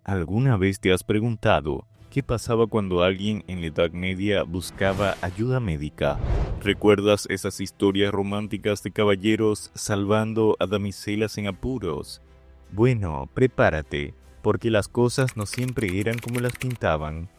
¿Alguna vez te has preguntado qué pasaba cuando alguien en la Edad Media buscaba ayuda médica? ¿Recuerdas esas historias románticas de caballeros salvando a damiselas en apuros? Bueno, prepárate, porque las cosas no siempre eran como las pintaban.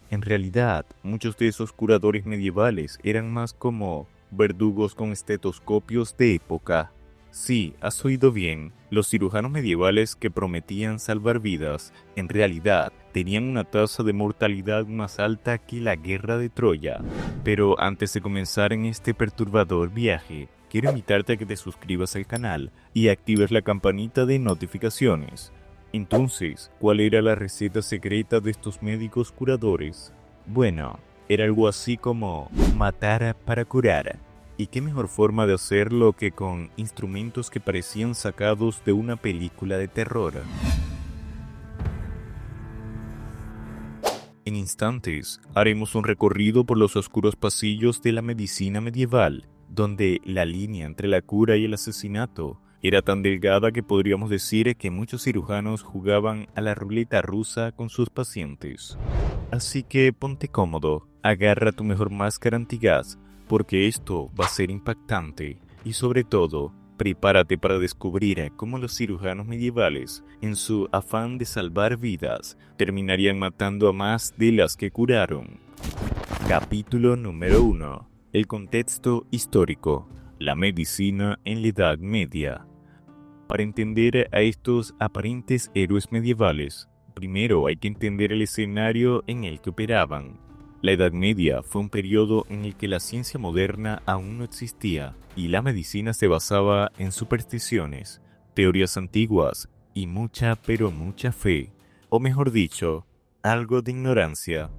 En realidad, muchos de esos curadores medievales eran más como verdugos con estetoscopios de época. Sí, has oído bien. Los cirujanos medievales que prometían salvar vidas, en realidad tenían una tasa de mortalidad más alta que la guerra de Troya. Pero antes de comenzar en este perturbador viaje, quiero invitarte a que te suscribas al canal y actives la campanita de notificaciones. Entonces, ¿cuál era la receta secreta de estos médicos curadores? Bueno, era algo así como matar para curar. ¿Y qué mejor forma de hacerlo que con instrumentos que parecían sacados de una película de terror? En instantes, haremos un recorrido por los oscuros pasillos de la medicina medieval, donde la línea entre la cura y el asesinato era tan delgada que podríamos decir que muchos cirujanos jugaban a la ruleta rusa con sus pacientes. Así que ponte cómodo, agarra tu mejor máscara antigás, porque esto va a ser impactante y sobre todo, prepárate para descubrir cómo los cirujanos medievales, en su afán de salvar vidas, terminarían matando a más de las que curaron. Capítulo número 1. El contexto histórico. La medicina en la Edad Media. Para entender a estos aparentes héroes medievales, primero hay que entender el escenario en el que operaban. La Edad Media fue un periodo en el que la ciencia moderna aún no existía y la medicina se basaba en supersticiones, teorías antiguas y mucha pero mucha fe, o mejor dicho, algo de ignorancia.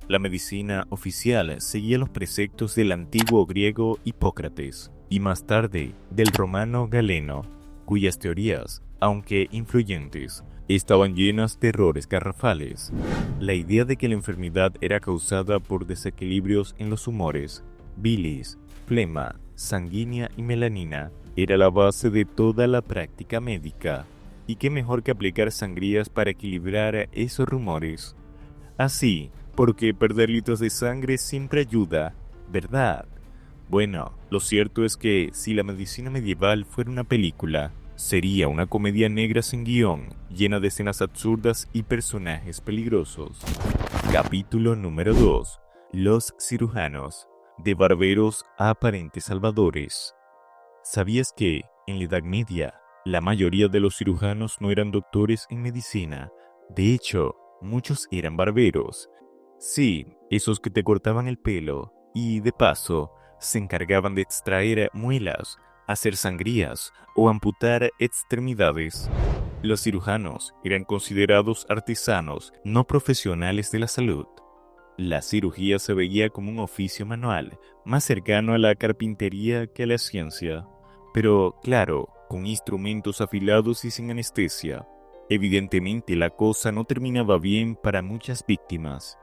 La medicina oficial seguía los preceptos del antiguo griego Hipócrates y más tarde del romano Galeno, cuyas teorías, aunque influyentes, estaban llenas de errores garrafales. La idea de que la enfermedad era causada por desequilibrios en los humores, bilis, flema, sanguínea y melanina, era la base de toda la práctica médica. ¿Y qué mejor que aplicar sangrías para equilibrar esos rumores? Así, porque perder litros de sangre siempre ayuda, ¿verdad? Bueno, lo cierto es que si la medicina medieval fuera una película, sería una comedia negra sin guión, llena de escenas absurdas y personajes peligrosos. Capítulo número 2. Los cirujanos, de barberos a aparentes salvadores. ¿Sabías que, en la Edad Media, la mayoría de los cirujanos no eran doctores en medicina? De hecho, muchos eran barberos. Sí, esos que te cortaban el pelo y, de paso, se encargaban de extraer muelas, hacer sangrías o amputar extremidades. Los cirujanos eran considerados artesanos no profesionales de la salud. La cirugía se veía como un oficio manual, más cercano a la carpintería que a la ciencia. Pero, claro, con instrumentos afilados y sin anestesia. Evidentemente la cosa no terminaba bien para muchas víctimas.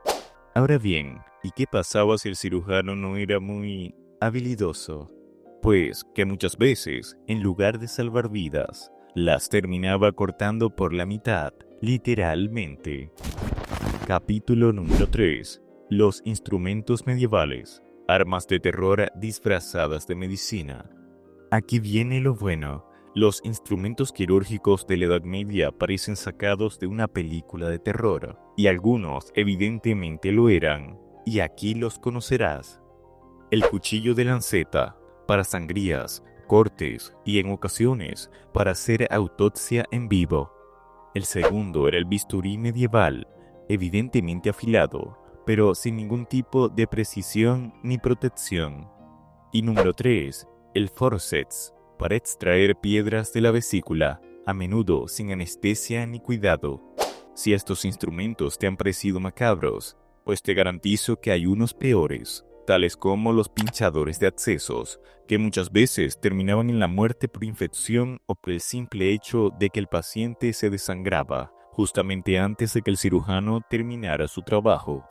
Ahora bien, ¿y qué pasaba si el cirujano no era muy habilidoso? Pues que muchas veces, en lugar de salvar vidas, las terminaba cortando por la mitad, literalmente. Capítulo número 3. Los instrumentos medievales. Armas de terror disfrazadas de medicina. Aquí viene lo bueno. Los instrumentos quirúrgicos de la Edad Media parecen sacados de una película de terror, y algunos evidentemente lo eran, y aquí los conocerás. El cuchillo de lanceta, para sangrías, cortes y en ocasiones para hacer autopsia en vivo. El segundo era el bisturí medieval, evidentemente afilado, pero sin ningún tipo de precisión ni protección. Y número 3, el forceps, para extraer piedras de la vesícula, a menudo sin anestesia ni cuidado. Si estos instrumentos te han parecido macabros, pues te garantizo que hay unos peores, tales como los pinchadores de abscesos, que muchas veces terminaban en la muerte por infección o por el simple hecho de que el paciente se desangraba, justamente antes de que el cirujano terminara su trabajo.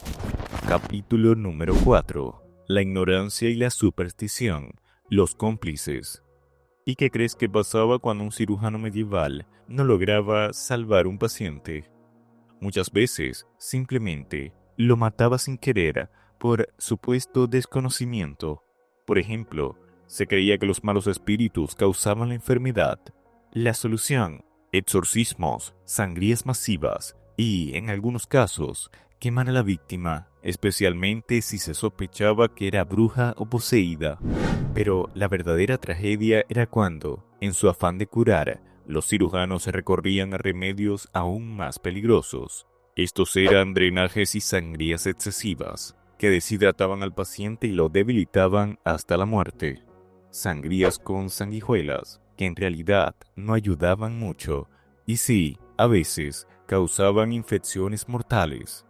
Capítulo número 4. La ignorancia y la superstición, los cómplices. ¿Y qué crees que pasaba cuando un cirujano medieval no lograba salvar un paciente? Muchas veces, simplemente, lo mataba sin querer por supuesto desconocimiento. Por ejemplo, se creía que los malos espíritus causaban la enfermedad. La solución: exorcismos, sangrías masivas y, en algunos casos, quemar a la víctima, especialmente si se sospechaba que era bruja o poseída. Pero la verdadera tragedia era cuando, en su afán de curar, los cirujanos se recorrían a remedios aún más peligrosos. Estos eran drenajes y sangrías excesivas, que deshidrataban al paciente y lo debilitaban hasta la muerte. Sangrías con sanguijuelas, que en realidad no ayudaban mucho, y sí, a veces causaban infecciones mortales.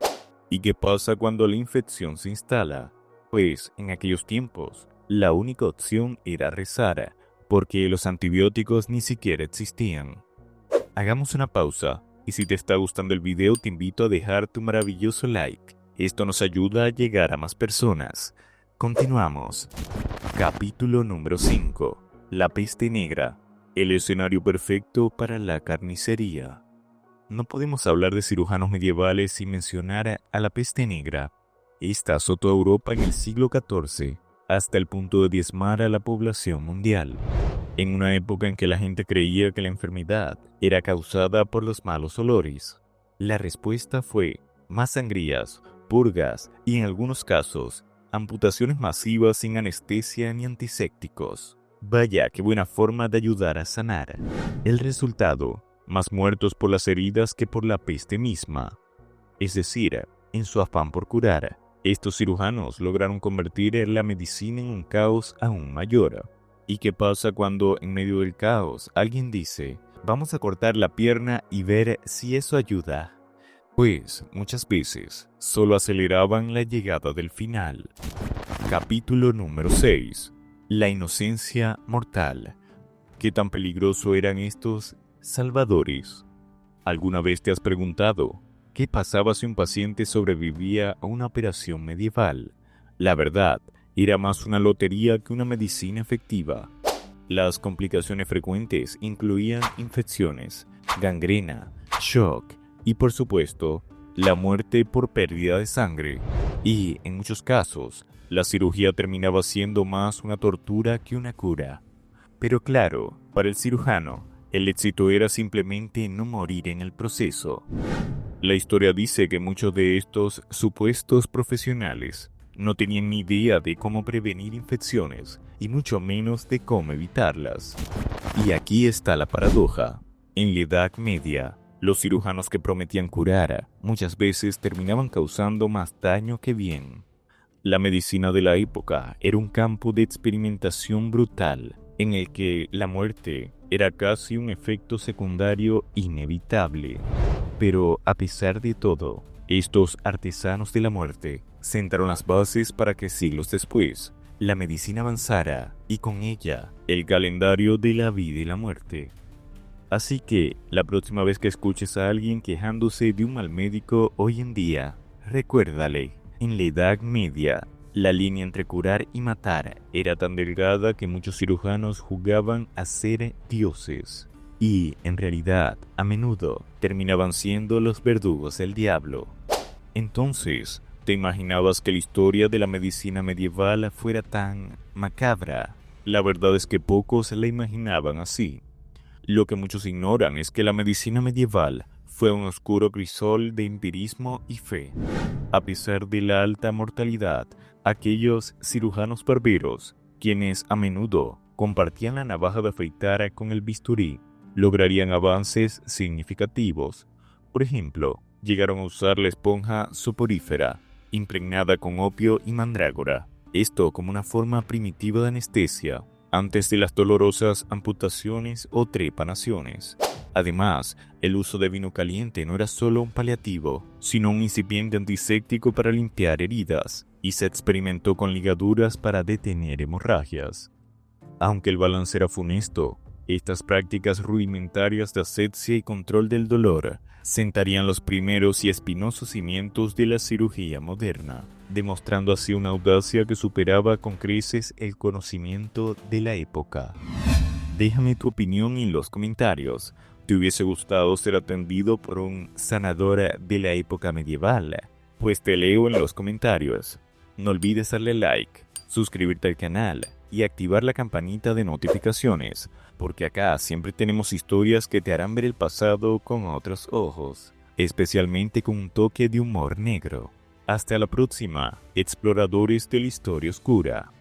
¿Y qué pasa cuando la infección se instala? Pues en aquellos tiempos, la única opción era rezar, porque los antibióticos ni siquiera existían. Hagamos una pausa, y si te está gustando el video te invito a dejar tu maravilloso like. Esto nos ayuda a llegar a más personas. Continuamos. Capítulo número 5. La peste negra. El escenario perfecto para la carnicería. No podemos hablar de cirujanos medievales sin mencionar a la peste negra. Esta azotó a Europa en el siglo XIV, hasta el punto de diezmar a la población mundial. En una época en que la gente creía que la enfermedad era causada por los malos olores. La respuesta fue más sangrías, purgas y, en algunos casos, amputaciones masivas sin anestesia ni antisépticos. Vaya, qué buena forma de ayudar a sanar. El resultado: más muertos por las heridas que por la peste misma. Es decir, en su afán por curar, estos cirujanos lograron convertir la medicina en un caos aún mayor. ¿Y qué pasa cuando en medio del caos alguien dice, vamos a cortar la pierna y ver si eso ayuda? Pues muchas veces solo aceleraban la llegada del final. Capítulo número 6. La inocencia mortal. ¿Qué tan peligroso eran estos salvadores? ¿Alguna vez te has preguntado qué pasaba si un paciente sobrevivía a una operación medieval? La verdad, era más una lotería que una medicina efectiva. Las complicaciones frecuentes incluían infecciones, gangrena, shock y, por supuesto, la muerte por pérdida de sangre. Y, en muchos casos, la cirugía terminaba siendo más una tortura que una cura. Pero claro, para el cirujano, el éxito era simplemente no morir en el proceso. La historia dice que muchos de estos supuestos profesionales no tenían ni idea de cómo prevenir infecciones, y mucho menos de cómo evitarlas. Y aquí está la paradoja. En la Edad Media, los cirujanos que prometían curar muchas veces terminaban causando más daño que bien. La medicina de la época era un campo de experimentación brutal, en el que la muerte era casi un efecto secundario inevitable. Pero a pesar de todo, estos artesanos de la muerte sentaron las bases para que siglos después la medicina avanzara y con ella el calendario de la vida y la muerte. Así que la próxima vez que escuches a alguien quejándose de un mal médico hoy en día, recuérdale, en la Edad Media, la línea entre curar y matar era tan delgada que muchos cirujanos jugaban a ser dioses. Y, en realidad, a menudo terminaban siendo los verdugos del diablo. Entonces, ¿te imaginabas que la historia de la medicina medieval fuera tan macabra? La verdad es que pocos la imaginaban así. Lo que muchos ignoran es que la medicina medieval fue un oscuro crisol de empirismo y fe. A pesar de la alta mortalidad, aquellos cirujanos barberos, quienes a menudo compartían la navaja de afeitar con el bisturí, lograrían avances significativos. Por ejemplo, llegaron a usar la esponja soporífera, impregnada con opio y mandrágora, esto como una forma primitiva de anestesia, antes de las dolorosas amputaciones o trepanaciones. Además, el uso de vino caliente no era solo un paliativo, sino un incipiente antiséptico para limpiar heridas, y se experimentó con ligaduras para detener hemorragias. Aunque el balance era funesto, estas prácticas rudimentarias de asepsia y control del dolor sentarían los primeros y espinosos cimientos de la cirugía moderna, demostrando así una audacia que superaba con creces el conocimiento de la época. Déjame tu opinión en los comentarios. ¿Te hubiese gustado ser atendido por un sanador de la época medieval? Pues te leo en los comentarios. No olvides darle like, suscribirte al canal y activar la campanita de notificaciones, porque acá siempre tenemos historias que te harán ver el pasado con otros ojos, especialmente con un toque de humor negro. Hasta la próxima, exploradores de la historia oscura.